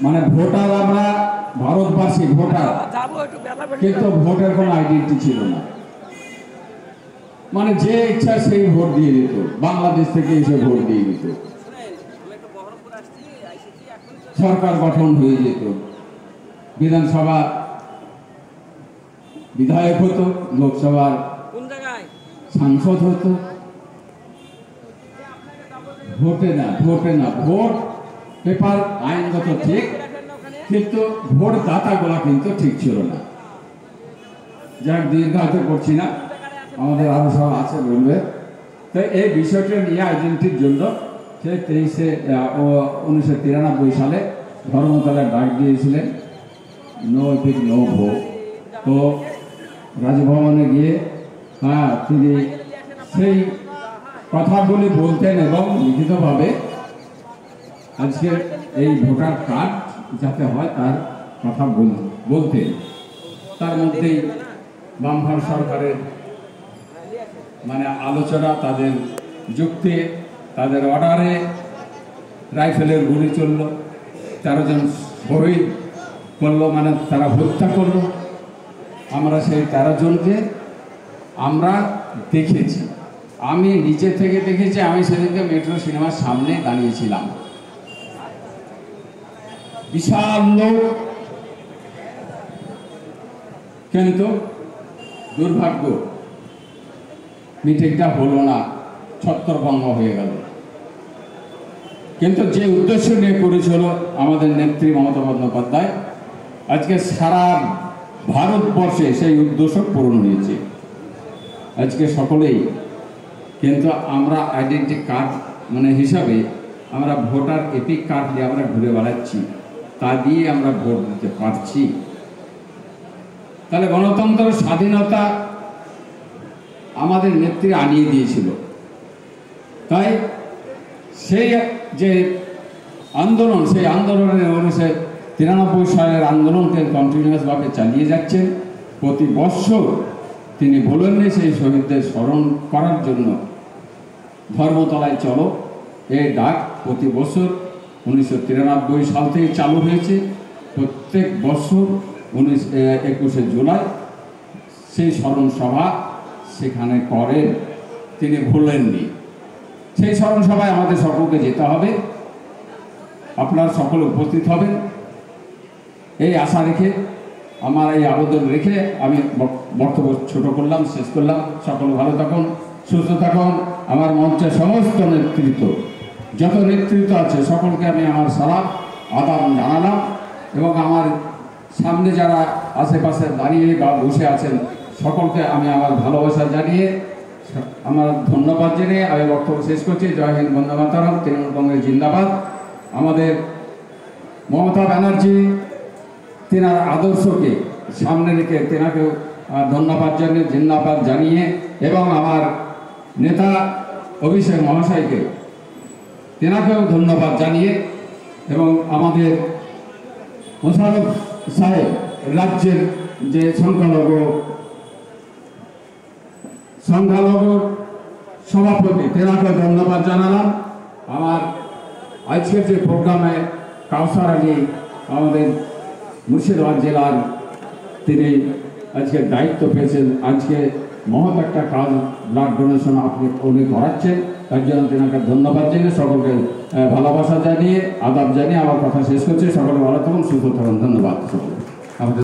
মানে ভোটার আমরা ভারতবাসী ভোটার, কিন্তু ভোটের কোনো আইডেন্টি ছিল না। মানে যে ইচ্ছা সেই ভোট দিয়ে দিত, বাংলাদেশ থেকে এসে ভোট দিয়ে দিত, সরকার গঠন হয়ে যেত, বিধানসভা বিধায়ক হতো, লোকসভার সাংসদ হতো। ভোট পেপার আইনগত ঠিক, কিন্তু ভোট দাতাগুলা কিন্তু ঠিক ছিল না। যাক, দীর্ঘায়িত করছি না, আমাদের আরো সব আছে বলবে। তো এই বিষয়টা নিয়ে আইডেন্টিটির জন্য সে 1993 সালে ধর্মতলায় ডাক দিয়েছিলেন, নো ইপিক নো ভোট। তো রাজভবনে গিয়ে তিনি সেই কথাগুলি বলতেন এবং লিখিতভাবে আজকে এই ভোটার কার্ড যাতে হয় তার কথা বলতেন। তার মধ্যেই বামফ্রন্ট সরকারের মানে আলোচনা, তাদের যুক্তি, তাদের অর্ডারে রাইফেলের গুলি চলল, 13 জন শহীদ করলো, মানে তারা হত্যা করলো। আমরা সেই 13 জনকে আমরা দেখেছি, আমি নিচে থেকে দেখেছি। আমি সেদিনকে মেট্রো সিনেমার সামনে দাঁড়িয়েছিলাম, বিশাল লোক, কিন্তু দুর্ভাগ্য মিটিংটা হলো না, ছত্রভঙ্গ হয়ে গেল। কিন্তু যে উদ্দেশ্য নিয়ে করেছিল আমাদের নেত্রী মমতা বন্দ্যোপাধ্যায়, আজকে সারা ভারতবর্ষে সেই উদ্দেশ্য পূরণ হয়েছে। আজকে সকলেই কিন্তু আমরা আইডেন্টি কার্ড মানে হিসাবে আমরা ভোটার এপিক কার্ড দিয়ে আমরা ঘুরে বেড়াচ্ছি, তা দিয়ে আমরা ভোট দিতে পারছি। তাহলে গণতন্ত্র স্বাধীনতা আমাদের নেত্রী আনিয়ে দিয়েছিল। তাই সেই যে আন্দোলন, সেই আন্দোলনের 1993 সালের আন্দোলনকে কন্টিনিউয়াসভাবে চালিয়ে যাচ্ছেন। প্রতি বৎসর তিনি বলেননি সেই শহীদদের স্মরণ করার জন্য ধর্মতলায় চলো, এই ডাক প্রতি বছর 1993 সাল থেকে চালু হয়েছে। প্রত্যেক বছর 21শে জুলাই সেই স্মরণ সভা সেখানে করেন, তিনি ভুলেননি। সেই স্মরণ সভায় আমাদের সকলকে যেতে হবে, আপনারা সকলে উপস্থিত হবেন, এই আশা রেখে, আমার এই আবেদন রেখে আমি বক্তব্য ছোট করলাম, শেষ করলাম। সকলে ভালো থাকুন, সুস্থ থাকুন। আমার মঞ্চের সমস্ত নেতৃত্ব, যত নেতৃত্ব আছে, সকলকে আমি আমার সালাম আদাব জানালাম, এবং আমার সামনে যারা আশেপাশে দাঁড়িয়ে বা বসে আছেন সকলকে আমি আমার ভালোবাসা জানিয়ে, আমার ধন্যবাদ জানিয়ে আমি বক্তব্য শেষ করছি। জয় হিন্দ, বন্দে মাতরম, তৃণমূল কংগ্রেস জিন্দাবাদ। আমাদের মমতা ব্যানার্জি তেনার আদর্শকে সামনে রেখে তেনাকেও ধন্যবাদ জানিয়ে এবং আমার নেতা অভিষেক মহাশয়কে তেনাকেও ধন্যবাদ জানিয়ে, এবং আমাদের মোশাররফ সাহেব রাজ্যের যে সংখ্যালঘু সভাপতি, তেনাকে ধন্যবাদ জানালাম। আমার আজকের যে প্রোগ্রামে কাউসার আলী আমাদের মুর্শিদাবাদ জেলার, তিনি আজকে দায়িত্ব পেয়েছেন, আজকে মহৎ একটা কাজ ব্লাড ডোনেশন উনি করাচ্ছেন, তার জন্য তেনাকে ধন্যবাদ জানিয়ে সকলকে ভালোবাসা জানিয়ে আদাব জানিয়ে আমার কথা শেষ করছি। সকলে ভালো থাকুন, সুস্থ থাকুন, ধন্যবাদ সকলকে।